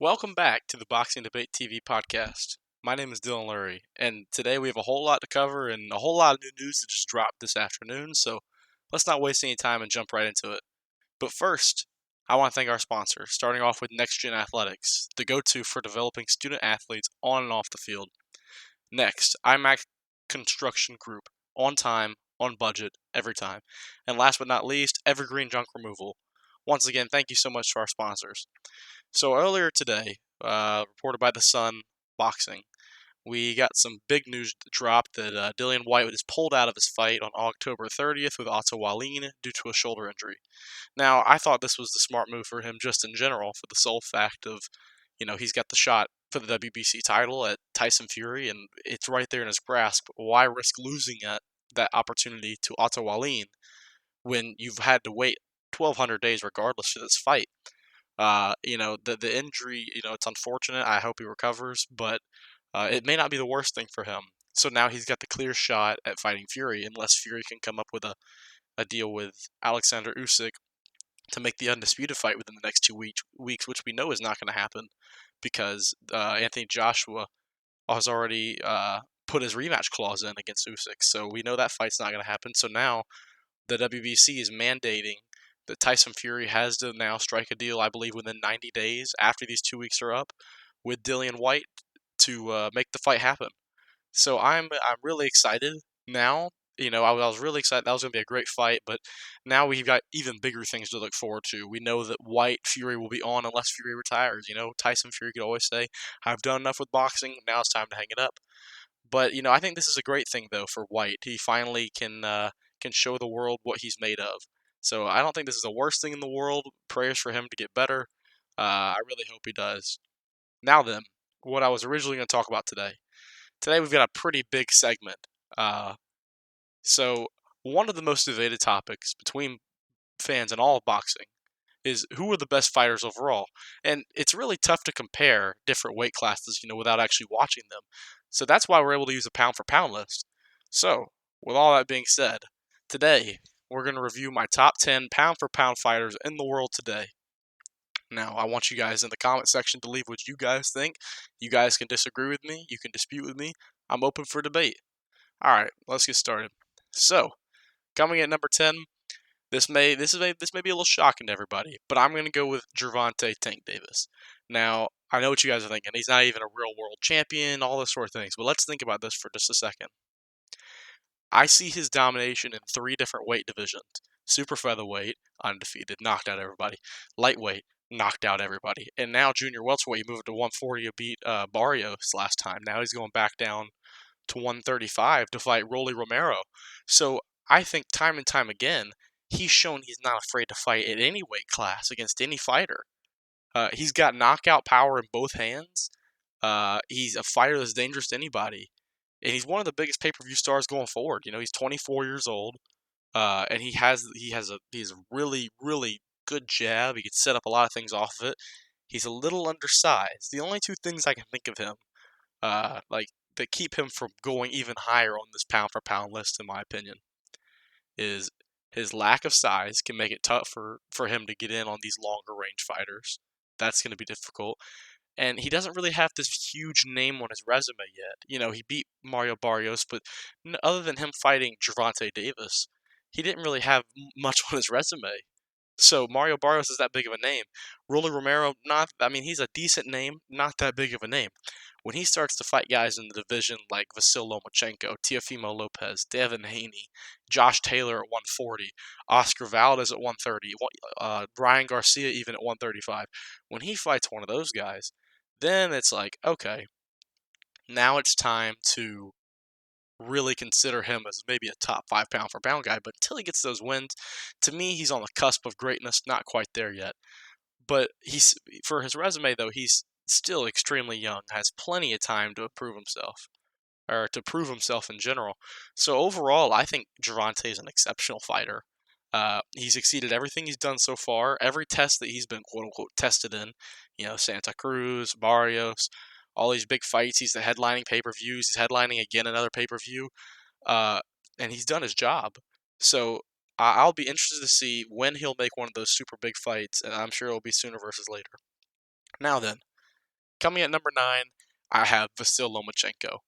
Welcome back to the Boxing Debate TV podcast. My name is Dylan Lurie, and today we have a whole lot to cover and a whole lot of new news that just dropped this afternoon, so let's not waste any time and jump right into it. But first, I want to thank our sponsor, starting off with Next Gen Athletics, the go-to for developing student athletes on and off the field. Next, IMAX Construction Group, on time, on budget, every time. And last but not least, Evergreen Junk Removal. Once again, thank you so much to our sponsors. So earlier today, reported by The Sun Boxing, we got some big news dropped that Dillian Whyte was pulled out of his fight on October 30th with Whyte Wallin due to a shoulder injury. Now, I thought this was the smart move for him just in general for the sole fact of, he's got the shot for the WBC title at Tyson Fury, and it's right there in his grasp. Why risk losing that opportunity to Whyte Wallin when you've had to wait 1,200 days regardless for this fight? The injury, it's unfortunate. I hope he recovers, but it may not be the worst thing for him. So now he's got the clear shot at fighting Fury, unless Fury can come up with a deal with Alexander Usyk to make the undisputed fight within the next 2 weeks, which we know is not going to happen because Anthony Joshua has already put his rematch clause in against Usyk. So we know that fight's not going to happen. So now the WBC is mandating that Tyson Fury has to now strike a deal, I believe, within 90 days after these 2 weeks are up with Dillian Whyte to make the fight happen. So I'm really excited now. I was really excited. That was going to be a great fight, but now we've got even bigger things to look forward to. We know that Whyte Fury will be on unless Fury retires. Tyson Fury could always say, "I've done enough with boxing. Now it's time to hang it up." But I think this is a great thing though for Whyte. He finally can show the world what he's made of. So I don't think this is the worst thing in the world. Prayers for him to get better. I really hope he does. Now then, what I was originally going to talk about today. Today we've got a pretty big segment. So one of the most debated topics between fans in all of boxing is who are the best fighters overall. And it's really tough to compare different weight classes, without actually watching them. So that's why we're able to use a pound for pound list. So, with all that being said, today we're going to review my top 10 pound for pound fighters in the world today. Now, I want you guys in the comment section to leave what you guys think. You guys can disagree with me, you can dispute with me. I'm open for debate. All right, let's get started. So, coming at number 10, this may be a little shocking to everybody, but I'm going to go with Gervonta Tank Davis. Now, I know what you guys are thinking. He's not even a real world champion, all those sort of things. But let's think about this for just a second. I see his domination in 3 different weight divisions. Super featherweight, undefeated, knocked out everybody. Lightweight, knocked out everybody. And now junior welterweight, he moved to 140 to beat Barrios last time. Now he's going back down to 135 to fight Rolly Romero. So I think time and time again, he's shown he's not afraid to fight at any weight class against any fighter. He's got knockout power in both hands. He's a fighter that's dangerous to anybody. And he's one of the biggest pay-per-view stars going forward. He's 24 years old, and he's a really, really good jab. He can set up a lot of things off of it. He's a little undersized. The only 2 things I can think of him, that keep him from going even higher on this pound for pound list, in my opinion, is his lack of size can make it tough for him to get in on these longer range fighters. That's going to be difficult. And he doesn't really have this huge name on his resume yet. He beat Mario Barrios, but other than him fighting Gervonta Davis, he didn't really have much on his resume. So Mario Barrios is that big of a name. Rolly Romero, he's a decent name, not that big of a name. When he starts to fight guys in the division like Vasil Lomachenko, Teofimo Lopez, Devin Haney, Josh Taylor at 140, Oscar Valdez at 130, Brian Garcia even at 135, when he fights one of those guys, then it's like, okay, now it's time to really consider him as maybe a top 5 pound for pound guy. But until he gets those wins, to me, he's on the cusp of greatness, not quite there yet. But for his resume, though, he's still extremely young, has plenty of time to prove himself, or to prove himself in general. So overall, I think Gervonta is an exceptional fighter. He's exceeded everything he's done so far, every test that he's been quote unquote tested in. Santa Cruz, Barrios, all these big fights. He's the headlining pay-per-views. He's headlining again another pay-per-view, uh, and he's done his job. So I'll be interested to see when he'll make one of those super big fights, and I'm sure it'll be sooner versus later. Now then, Coming at number 9, I have Vasyl Lomachenko.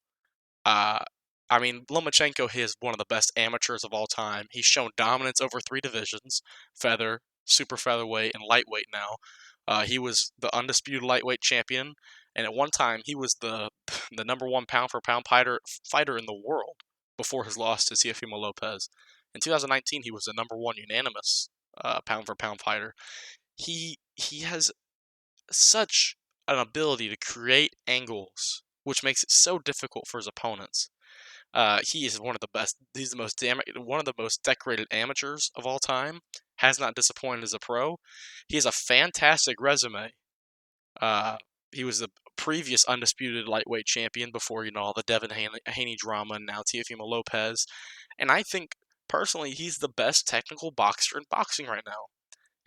Uh, I mean, Lomachenko is one of the best amateurs of all time. He's shown dominance over 3 divisions: feather, super featherweight, and lightweight now. He was the undisputed lightweight champion, and at one time he was the the number 1 pound for pound fighter in the world before his loss to Teofimo Lopez. In 2019, he was the number 1 unanimous pound for pound fighter. He has such an ability to create angles, which makes it so difficult for his opponents. He is one of the best. He's one of the most decorated amateurs of all time. Has not disappointed as a pro. He has a fantastic resume. Uh, he was the previous undisputed lightweight champion before all the Devin Haney drama, and now Teofimo Lopez. And I think personally, he's the best technical boxer in boxing right now.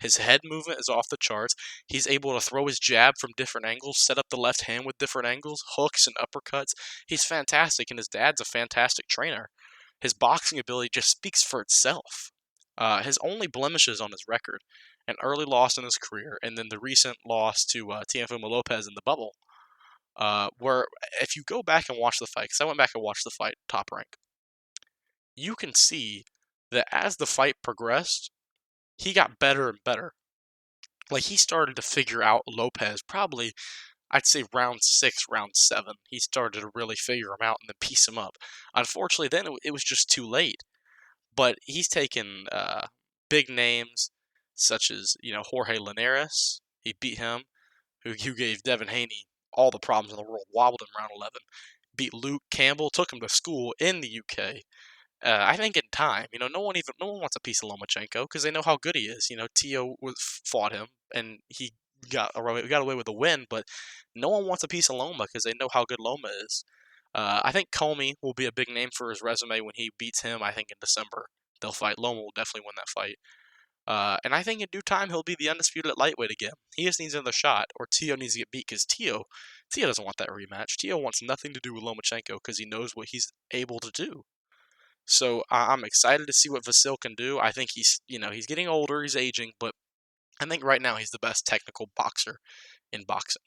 His head movement is off the charts. He's able to throw his jab from different angles, set up the left hand with different angles, hooks and uppercuts. He's fantastic, and his dad's a fantastic trainer. His boxing ability just speaks for itself. His only blemishes on his record: an early loss in his career, and then the recent loss to Teofimo Lopez in the bubble. Where if you go back and watch the fight, because I went back and watched the fight, Top Rank, you can see that as the fight progressed, he got better and better. Like, he started to figure out Lopez probably, I'd say round 6, round 7. He started to really figure him out and then piece him up. Unfortunately, then it was just too late. But he's taken big names such as, Jorge Linares. He beat him, who gave Devin Haney all the problems in the world, wobbled him round 11. Beat Luke Campbell, took him to school in the UK. I think in time, no one wants a piece of Lomachenko because they know how good he is. Tio fought him and he got away with a win, but no one wants a piece of Loma because they know how good Loma is. I think Comey will be a big name for his resume when he beats him. I think in December they'll fight. Loma will definitely win that fight. And I think in due time he'll be the undisputed at lightweight again. He just needs another shot, or Tio needs to get beat because Tio doesn't want that rematch. Tio wants nothing to do with Lomachenko because he knows what he's able to do. So I'm excited to see what Vasyl can do. I think he's getting older, he's aging, but I think right now he's the best technical boxer in boxing.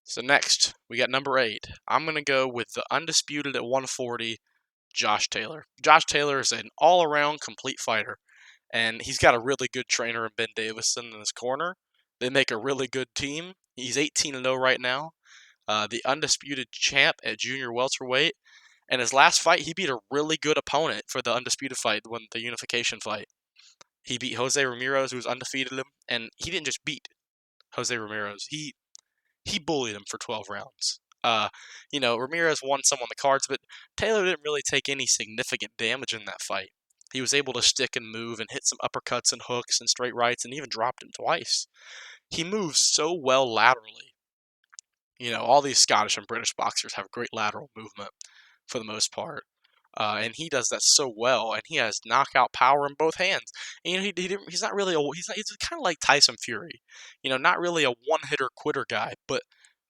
So next, we got number 8. I'm going to go with the undisputed at 140, Josh Taylor. Josh Taylor is an all-around complete fighter, and he's got a really good trainer in Ben Davison in his corner. They make a really good team. He's 18-0 right now. The undisputed champ at junior welterweight. And his last fight, he beat a really good opponent for the undisputed fight, the unification fight. He beat Jose Ramirez, who was undefeated him, and he didn't just beat Jose Ramirez. He bullied him for 12 rounds. Ramirez won some on the cards, but Taylor didn't really take any significant damage in that fight. He was able to stick and move and hit some uppercuts and hooks and straight rights and even dropped him twice. He moves so well laterally. All these Scottish and British boxers have great lateral movement for the most part. And he does that so well, and he has knockout power in both hands. And he's not really he's kind of like Tyson Fury, not really a one-hitter quitter guy. But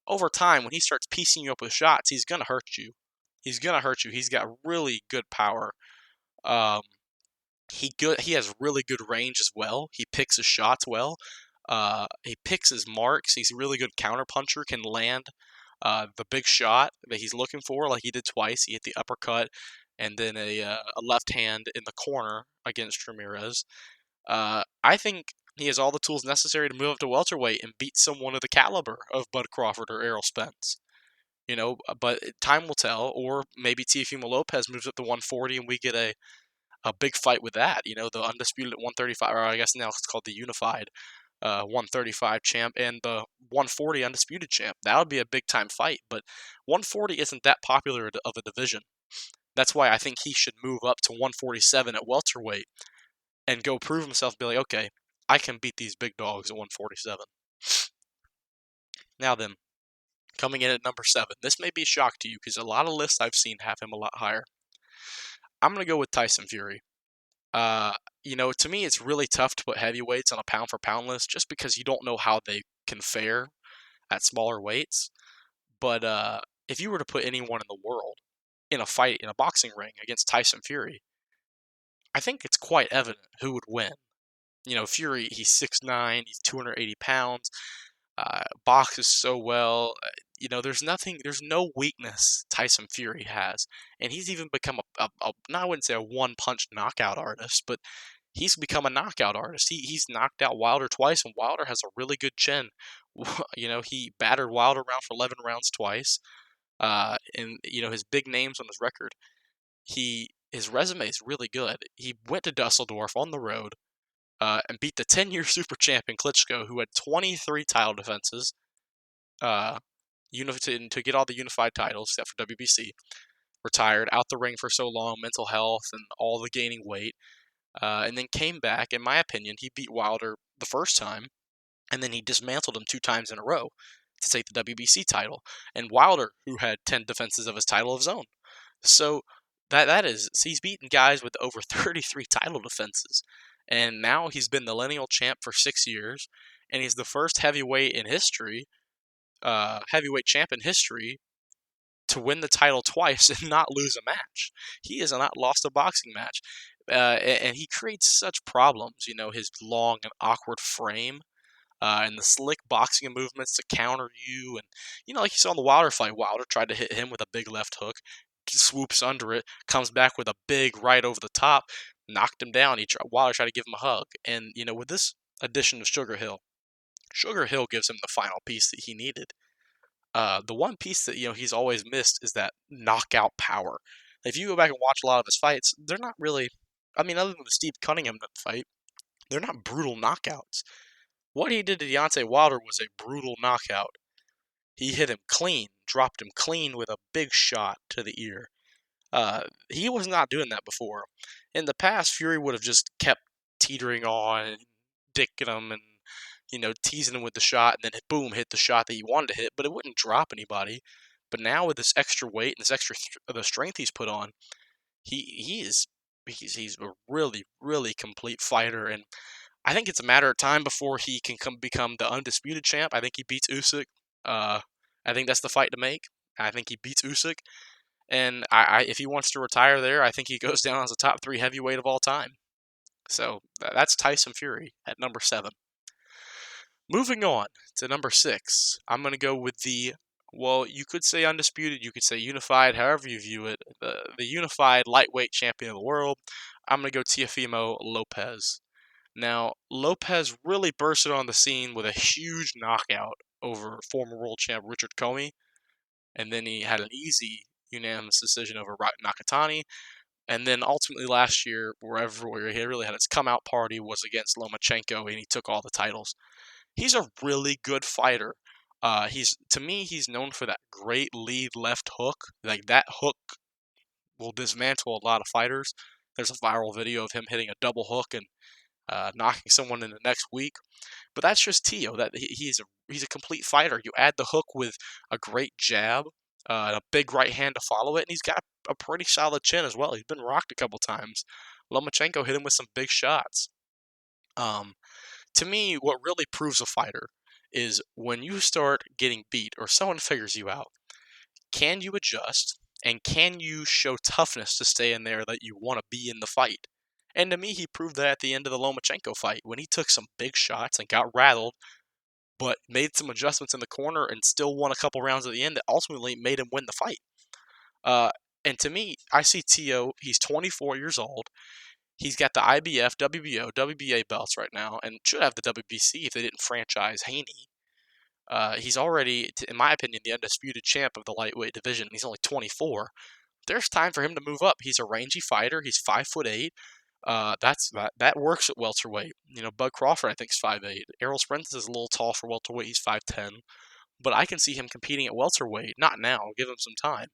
over time, when he starts piecing you up with shots, he's gonna hurt you. He's got really good power. He has really good range as well. He picks his shots well. He picks his marks. He's a really good counterpuncher. Can land the big shot that he's looking for, like he did twice. He hit the uppercut and then a left hand in the corner against Ramirez. I think he has all the tools necessary to move up to welterweight and beat someone of the caliber of Bud Crawford or Errol Spence. But time will tell, or maybe Teofimo Lopez moves up to 140 and we get a big fight with that. The undisputed at 135, or I guess now it's called the unified 135 champ and the 140 undisputed champ. That would be a big time fight, but 140 isn't that popular of a division. That's why I think he should move up to 147 at welterweight and go prove himself, be like, okay, I can beat these big dogs at 147. Now then, coming in at number 7. This may be a shock to you because a lot of lists I've seen have him a lot higher. I'm going to go with Tyson Fury. To me, it's really tough to put heavyweights on a pound-for-pound list just because you don't know how they can fare at smaller weights. But if you were to put anyone in the world in a fight in a boxing ring against Tyson Fury, I think it's quite evident who would win. Fury, he's 6'9", he's 280 pounds. boxes so well. There's no weakness Tyson Fury has, and he's even become I wouldn't say a one-punch knockout artist, but he's become a knockout artist. He's knocked out Wilder twice, and Wilder has a really good chin. He battered Wilder around for 11 rounds twice, and his big names on his record. His resume is really good. He went to Dusseldorf on the road. And beat the 10-year super champion Klitschko, who had 23 title defenses, uh, to get all the unified titles except for WBC. Retired out the ring for so long, mental health and all the gaining weight, and then came back. In my opinion, he beat Wilder the first time, and then he dismantled him 2 times in a row to take the WBC title. And Wilder, who had 10 defenses of his title of his own, so he's beaten guys with over 33 title defenses, and now he's been the lineal champ for 6 years, and he's the first heavyweight champ in history to win the title twice and not lose a match. He has not lost a boxing match, and he creates such problems. His long and awkward frame. And the slick boxing movements to counter you. And, like you saw in the Wilder fight, Wilder tried to hit him with a big left hook, swoops under it, comes back with a big right over the top, knocked him down. Wilder tried to give him a hug. And, with this addition of Sugar Hill gives him the final piece that he needed. The one piece that, he's always missed is that knockout power. If you go back and watch a lot of his fights, they're not really, other than the Steve Cunningham fight, they're not brutal knockouts. What he did to Deontay Wilder was a brutal knockout. He hit him clean, dropped him clean with a big shot to the ear. He was not doing that before. In the past, Fury would have just kept teetering on and dicking him and, teasing him with the shot, and then boom, hit the shot that he wanted to hit, but it wouldn't drop anybody. But now with this extra weight and this extra the strength he's put on, he's a really, really complete fighter, and I think it's a matter of time before he can become the undisputed champ. I think he beats Usyk. I think that's the fight to make. I think he beats Usyk, and if he wants to retire there, I think he goes down as a top 3 heavyweight of all time. So that's Tyson Fury at number 7. Moving on to number 6, I'm going to go with you could say undisputed, you could say unified, however you view it, the unified lightweight champion of the world. I'm going to go Teofimo Lopez. Now, Lopez really bursted on the scene with a huge knockout over former world champ Richard Comey, and then he had an easy unanimous decision over Nakatani, and then ultimately last year, where he really had his come-out party was against Lomachenko, and he took all the titles. He's a really good fighter. To me, he's known for that great lead left hook. Like, that hook will dismantle a lot of fighters. There's a viral video of him hitting a double hook and knocking someone in the next week. But that's just Tio. That he's a complete fighter. You add the hook with a great jab, and a big right hand to follow it, and he's got a pretty solid chin as well. He's been rocked a couple times. Lomachenko hit him with some big shots. To me, what really proves a fighter is when you start getting beat or someone figures you out. Can you adjust, and can you show toughness to stay in there that you want to be in the fight? And to me, he proved that at the end of the Lomachenko fight when he took some big shots and got rattled, but made some adjustments in the corner and still won a couple rounds at the end that ultimately made him win the fight. And to me, I see Tio, he's 24 years old. He's got the IBF, WBO, WBA belts right now, and should have the WBC if they didn't franchise Haney. He's already, in my opinion, the undisputed champ of the lightweight division. He's only 24. There's time for him to move up. He's a rangy fighter. He's 5'8". That works at welterweight. Bud Crawford I think is 5'8". Errol Spence is a little tall for welterweight. He's 5'10". But I can see him competing at welterweight. Not now. Give him some time.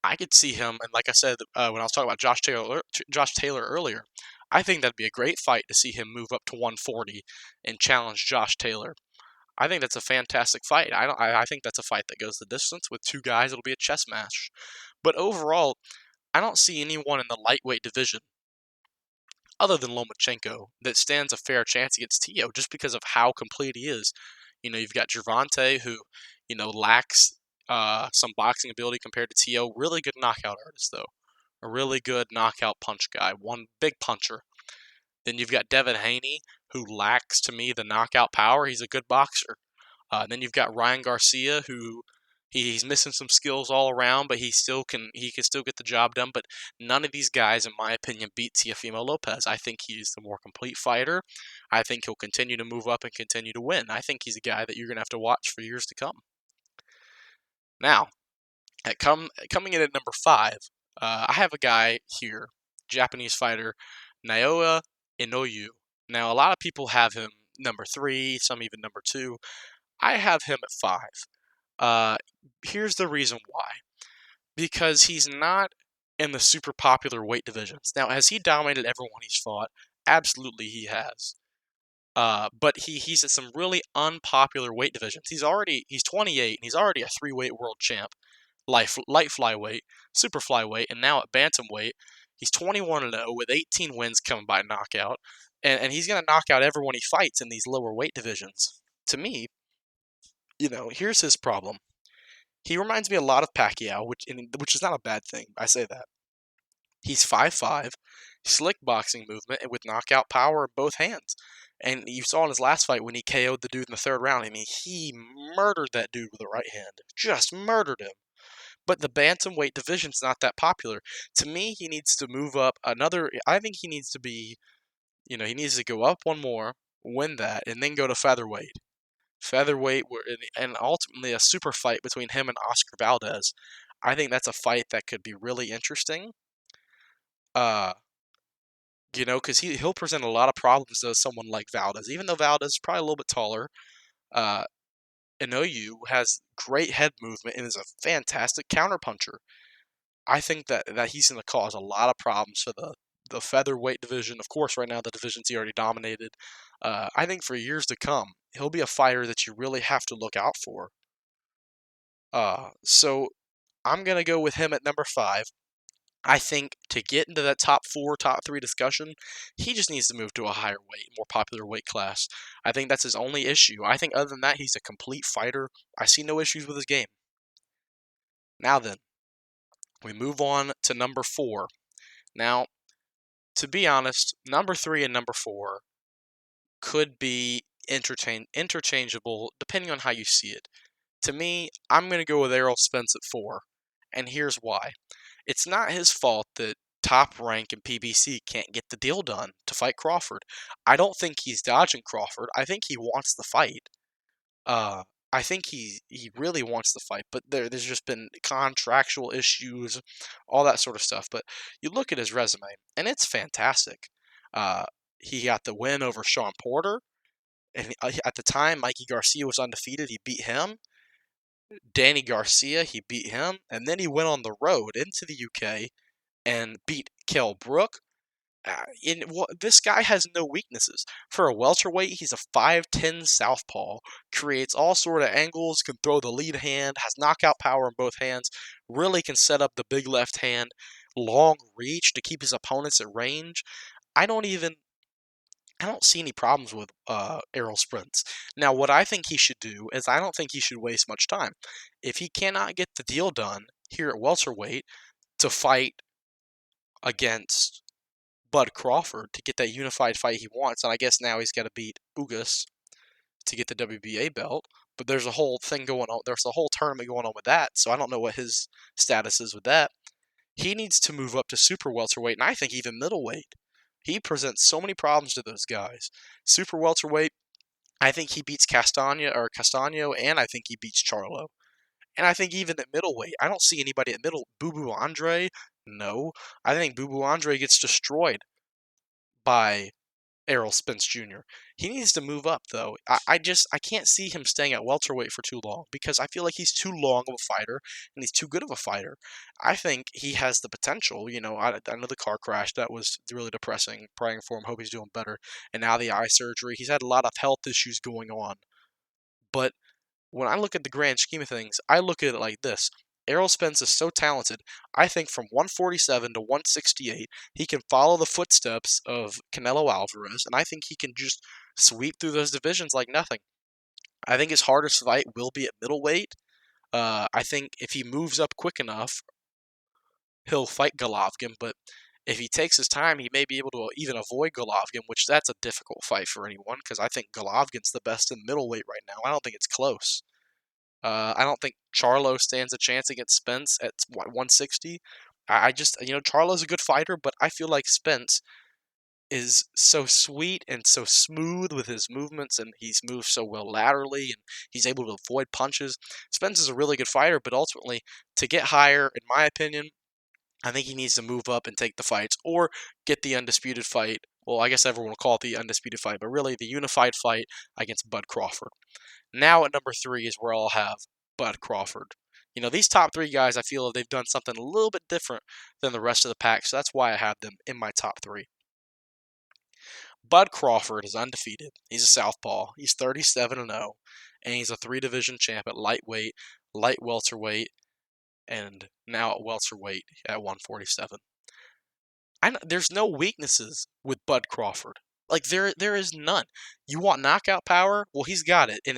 I could see him, and like I said when I was talking about Josh Taylor earlier, I think that'd be a great fight to see him move up to 140 and challenge Josh Taylor. I think that's a fantastic fight. I think that's a fight that goes the distance with 2 guys. It'll be a chess match. But overall, I don't see anyone in the lightweight division other than Lomachenko that stands a fair chance against Tio just because of how complete he is. You've got Gervonta who, lacks some boxing ability compared to Tio. Really good knockout artist, though. A really good knockout punch guy. One big puncher. Then you've got Devin Haney, who lacks, to me, the knockout power. He's a good boxer. Then you've got Ryan Garcia, who he's missing some skills all around, but he can still get the job done. But none of these guys, in my opinion, beat Teofimo Lopez. I think he's the more complete fighter. I think he'll continue to move up and continue to win. I think he's a guy that you're going to have to watch for years to come. Now, coming in at number 5, I have a guy here, Japanese fighter, Naoya Inoue. Now, a lot of people have him number 3, some even number 2. I have him at 5. Here's the reason why. Because he's not in the super popular weight divisions. Now, has he dominated everyone he's fought? Absolutely he has. But he's at some really unpopular weight divisions. He's 28, and he's already a 3-weight world champ. Light flyweight, super flyweight, and now at bantamweight. He's 21-0 with 18 wins coming by knockout. And he's going to knock out everyone he fights in these lower weight divisions. To me, here's his problem. He reminds me a lot of Pacquiao, which is not a bad thing. I say that. He's 5'5", slick boxing movement, and with knockout power in both hands. And you saw in his last fight when he KO'd the dude in the 3rd round. I mean, he murdered that dude with the right hand. Just murdered him. But the bantamweight division's not that popular. To me, he needs to move up I think he needs to be, he needs to go up one more, win that, and then go to featherweight. And ultimately a super fight between him and Oscar Valdez. I think that's a fight that could be really interesting. Because he'll present a lot of problems to someone like Valdez. Even though Valdez is probably a little bit taller, Inoue has great head movement and is a fantastic counterpuncher. I think that he's going to cause a lot of problems for the featherweight division. Of course, right now the divisions he already dominated. I think for years to come, he'll be a fighter that you really have to look out for. So I'm going to go with him at number 5. I think to get into that top 4, top 3 discussion, he just needs to move to a higher weight, more popular weight class. I think that's his only issue. I think other than that, he's a complete fighter. I see no issues with his game. Now then, we move on to number 4. Now, to be honest, number 3 and number 4 could be interchangeable depending on how you see it. To me, I'm going to go with Errol Spence at 4, and here's why. It's not his fault that Top Rank and PBC can't get the deal done to fight Crawford. I don't think he's dodging Crawford. I think he wants the fight. I think he really wants the fight, but there's just been contractual issues, all that sort of stuff. But you look at his resume, and it's fantastic. He got the win over Sean Porter, and at the time, Mikey Garcia was undefeated. He beat him. Danny Garcia, he beat him, and then he went on the road into the UK and beat Kell Brook. This guy has no weaknesses. For a welterweight, he's a 5'10 southpaw, creates all sort of angles, can throw the lead hand, has knockout power in both hands, really can set up the big left hand, long reach to keep his opponents at range. I don't see any problems with Errol Spence. Now, what I think he should do is I don't think he should waste much time. If he cannot get the deal done here at welterweight to fight against Bud Crawford to get that unified fight he wants, and I guess now he's got to beat Ugas to get the WBA belt, but there's a whole thing going on. There's a whole tournament going on with that, so I don't know what his status is with that. He needs to move up to super welterweight, and I think even middleweight. He presents so many problems to those guys. Super welterweight, I think he beats Castano, and I think he beats Charlo. And I think even at middleweight, I don't see anybody at middle. Boo Boo Andre, no. I think Boo Boo Andre gets destroyed by Errol Spence Jr. He needs to move up, though. I can't see him staying at welterweight for too long because I feel like he's too long of a fighter and he's too good of a fighter. I think he has the potential. I know the car crash, that was really depressing. Praying for him, hope he's doing better. And now the eye surgery. He's had a lot of health issues going on. But when I look at the grand scheme of things, I look at it like this. Errol Spence is so talented. I think from 147 to 168, he can follow the footsteps of Canelo Alvarez, and I think he can just sweep through those divisions like nothing. I think his hardest fight will be at middleweight. I think if he moves up quick enough, he'll fight Golovkin, but If he takes his time, he may be able to even avoid Golovkin, which that's a difficult fight for anyone because I think Golovkin's the best in middleweight right now. I don't think it's close. I don't think Charlo stands a chance against Spence at 160. I just, Charlo's a good fighter, but I feel like Spence is so sweet and so smooth with his movements, and he's moved so well laterally, and he's able to avoid punches. Spence is a really good fighter, but ultimately, to get higher, in my opinion, I think he needs to move up and take the fights, or get the undisputed fight. Well, I guess everyone will call it the undisputed fight, but really the unified fight against Bud Crawford. Now at number 3 is where I'll have Bud Crawford. These top 3 guys, I feel they've done something a little bit different than the rest of the pack, so that's why I have them in my top 3. Bud Crawford is undefeated. He's a southpaw. He's 37-0, and he's a 3-division champ at lightweight, light welterweight, and now at welterweight at 147. There's no weaknesses with Bud Crawford. Like there is none. You want knockout power? Well, he's got it. And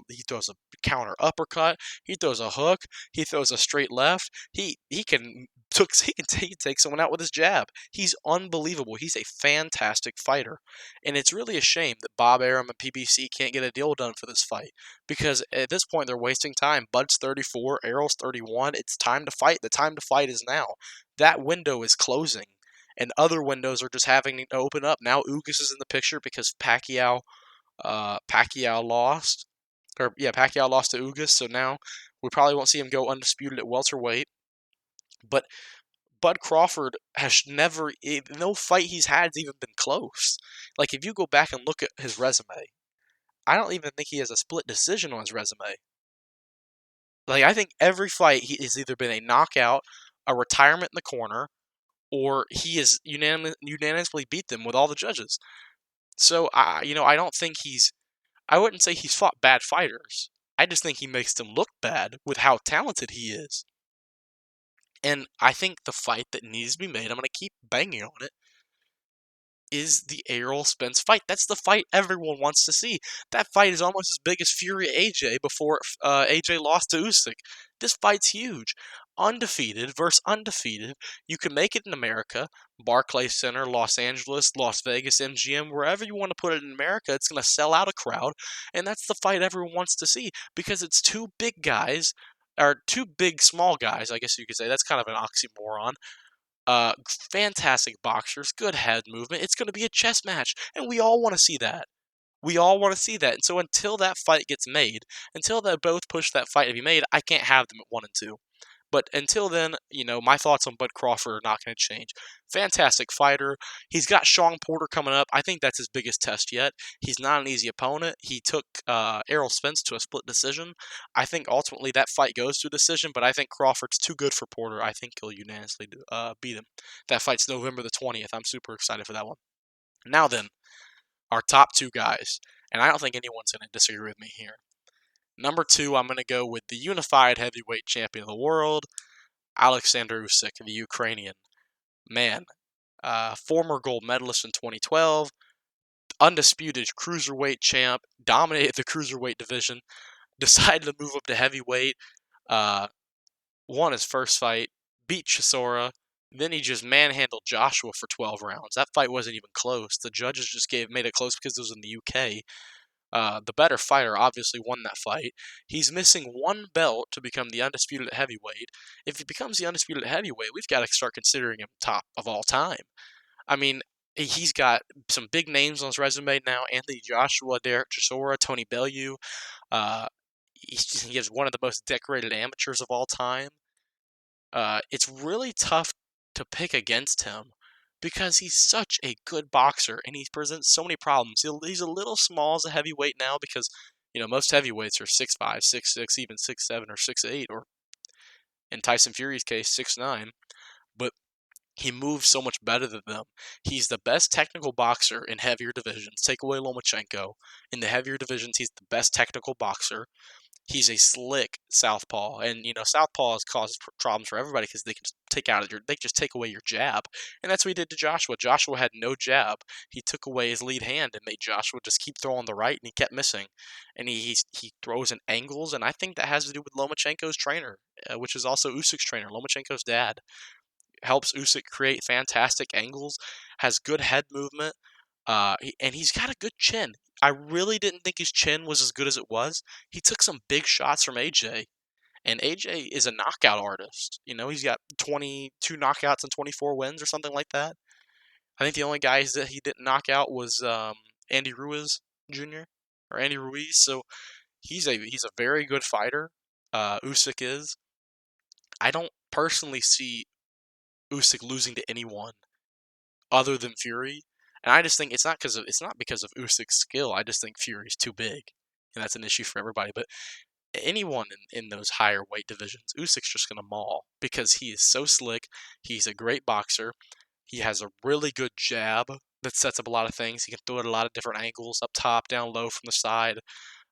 he throws a counter uppercut. He throws a hook. He throws a straight left. He can take someone out with his jab. He's unbelievable. He's a fantastic fighter, and it's really a shame that Bob Arum and PBC can't get a deal done for this fight because at this point they're wasting time. Bud's 34, Errol's 31. It's time to fight. The time to fight is now. That window is closing. And other windows are just having to open up. Now Ugas is in the picture because Pacquiao lost. Pacquiao lost to Ugas, so now we probably won't see him go undisputed at welterweight. But Bud Crawford has no fight he's had has even been close. Like, if you go back and look at his resume, I don't even think he has a split decision on his resume. Like, I think every fight he has either been a knockout, a retirement in the corner, or he has unanimously beat them with all the judges. So, I don't think I wouldn't say he's fought bad fighters. I just think he makes them look bad with how talented he is. And I think the fight that needs to be made, I'm going to keep banging on it, is the Errol Spence fight. That's the fight everyone wants to see. That fight is almost as big as Fury AJ before AJ lost to Usyk. This fight's huge. Undefeated versus undefeated. You can make it in America. Barclays Center, Los Angeles, Las Vegas, MGM, wherever you want to put it in America, it's going to sell out a crowd. And that's the fight everyone wants to see because it's two big guys, or two big small guys, I guess you could say. That's kind of an oxymoron. Fantastic boxers, good head movement. It's going to be a chess match, and we all want to see that. We all want to see that. And so until that fight gets made, until they both push that fight to be made, I can't have them at 1 and 2. But until then, my thoughts on Bud Crawford are not going to change. Fantastic fighter. He's got Sean Porter coming up. I think that's his biggest test yet. He's not an easy opponent. He took Errol Spence to a split decision. I think ultimately that fight goes to a decision, but I think Crawford's too good for Porter. I think he'll unanimously beat him. That fight's November the 20th. I'm super excited for that one. Now then, our top 2 guys. And I don't think anyone's going to disagree with me here. Number 2, I'm going to go with the unified heavyweight champion of the world, Alexander Usyk, the Ukrainian. Man, former gold medalist in 2012, undisputed cruiserweight champ, dominated the cruiserweight division, decided to move up to heavyweight, won his first fight, beat Chisora, then he just manhandled Joshua for 12 rounds. That fight wasn't even close. The judges just made it close because it was in the UK. The better fighter obviously won that fight. He's missing 1 belt to become the undisputed at heavyweight. If he becomes the undisputed at heavyweight, we've got to start considering him top of all time. I mean, he's got some big names on his resume now. Anthony Joshua, Derek Chisora, Tony Bellew. He is one of the most decorated amateurs of all time. It's really tough to pick against him because he's such a good boxer and he presents so many problems. He's a little small as a heavyweight now because, most heavyweights are 6'5", 6'6", even 6'7", or 6'8", or in Tyson Fury's case, 6'9". But he moves so much better than them. He's the best technical boxer in heavier divisions. Take away Lomachenko. In the heavier divisions, he's the best technical boxer. He's a slick southpaw, and southpaws cause problems for everybody because they can just take away your jab, and that's what he did to Joshua. Joshua had no jab. He took away his lead hand and made Joshua just keep throwing the right, and he kept missing. And he throws in angles, and I think that has to do with Lomachenko's trainer, which is also Usyk's trainer, Lomachenko's dad. helps Usyk create fantastic angles, has good head movement, and he's got a good chin. I really didn't think his chin was as good as it was. He took some big shots from AJ, and AJ is a knockout artist. He's got 22 knockouts and 24 wins or something like that. I think the only guys that he didn't knock out was Andy Ruiz Jr. or Andy Ruiz. So he's a very good fighter. Usyk is. I don't personally see Usyk losing to anyone other than Fury, and I just think it's not because of Usyk's skill. I just think Fury's too big, and that's an issue for everybody. But anyone in those higher weight divisions, Usyk's just gonna maul because he is so slick. He's a great boxer. He has a really good jab that sets up a lot of things. He can throw it at a lot of different angles, up top, down low, from the side.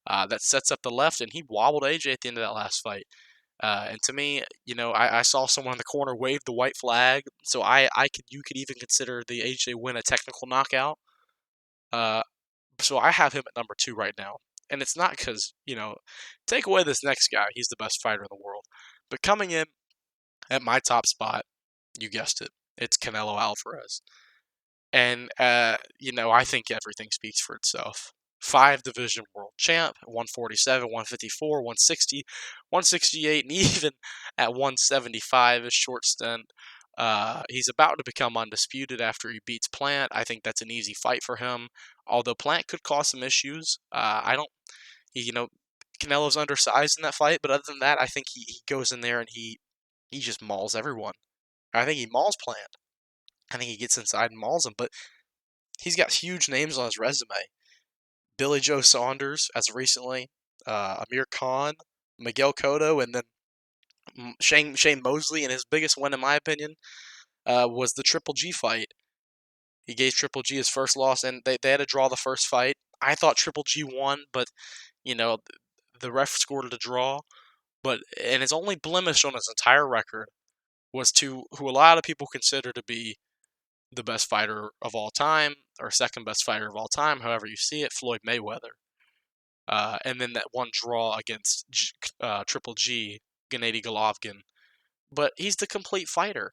That sets up the left, and he wobbled AJ at the end of that last fight. And to me, I saw someone in the corner wave the white flag, so you could even consider the AJ win a technical knockout. So I have him at number 2 right now, and it's not because take away this next guy, he's the best fighter in the world, but coming in at my top spot, you guessed it, it's Canelo Alvarez. And, I think everything speaks for itself. 5-division world champ, 147, 154, 160, 168, and even at 175, a short stint. He's about to become undisputed after he beats Plant. I think that's an easy fight for him. Although Plant could cause some issues. Canelo's undersized in that fight, but other than that, I think he goes in there and he just mauls everyone. I think he mauls Plant. I think he gets inside and mauls him, but he's got huge names on his resume. Billy Joe Saunders, as of recently, Amir Khan, Miguel Cotto, and then Shane Mosley. And his biggest win, in my opinion, was the Triple G fight. He gave Triple G his first loss, and they had to draw the first fight. I thought Triple G won, but the ref scored it a draw. And his only blemish on his entire record was to who a lot of people consider to be the best fighter of all time, or second best fighter of all time, however you see it, Floyd Mayweather. And then that one draw against Triple G, Gennady Golovkin. But he's the complete fighter.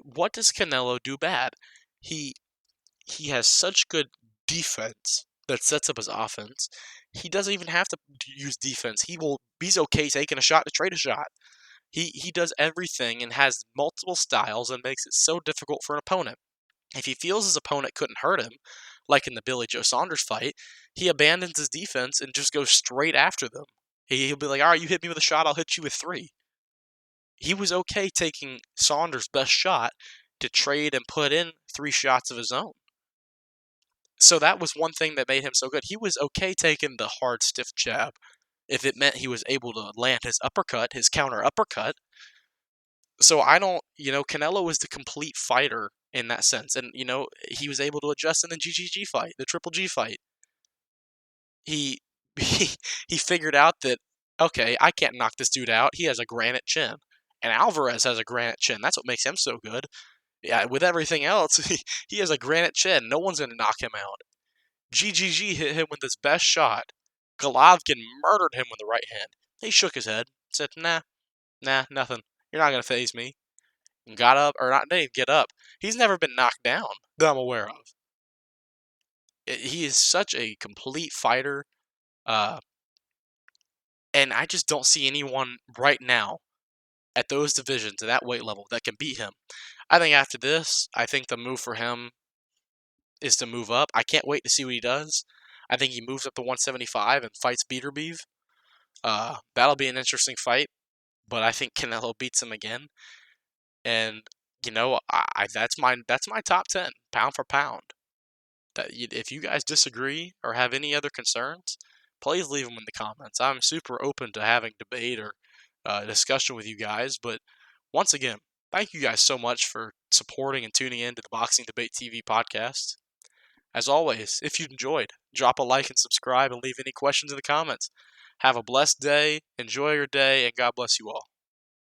What does Canelo do bad? He has such good defense that sets up his offense. He doesn't even have to use defense. He's okay taking a shot to trade a shot. He does everything and has multiple styles and makes it so difficult for an opponent. If he feels his opponent couldn't hurt him, like in the Billy Joe Saunders fight, he abandons his defense and just goes straight after them. He'll be like, all right, you hit me with a shot, I'll hit you with 3. He was okay taking Saunders' best shot to trade and put in 3 shots of his own. So that was one thing that made him so good. He was okay taking the hard, stiff jab if it meant he was able to land his uppercut, his counter uppercut. So Canelo is the complete fighter in that sense. And, he was able to adjust in the GGG fight, the Triple G fight. He he figured out that, okay, I can't knock this dude out. He has a granite chin. And Alvarez has a granite chin. That's what makes him so good. Yeah, with everything else, he has a granite chin. No one's going to knock him out. GGG hit him with his best shot. Golovkin murdered him with the right hand. He shook his head, said, nah, nothing. You're not going to faze me. And got up, or not, didn't even get up. He's never been knocked down that I'm aware of. He is such a complete fighter, and I just don't see anyone right now at those divisions, at that weight level, that can beat him. I think after this, I think the move for him is to move up. I can't wait to see what he does. I think he moves up to 175 and fights Beterbiev. That'll be an interesting fight, but I think Canelo beats him again. And that's my top 10 pound for pound. If you guys disagree or have any other concerns, please leave them in the comments. I'm super open to having debate or discussion with you guys. But once again, thank you guys so much for supporting and tuning in to the Boxing Debate TV podcast. As always, if you enjoyed, drop a like and subscribe and leave any questions in the comments. Have a blessed day, enjoy your day, and God bless you all.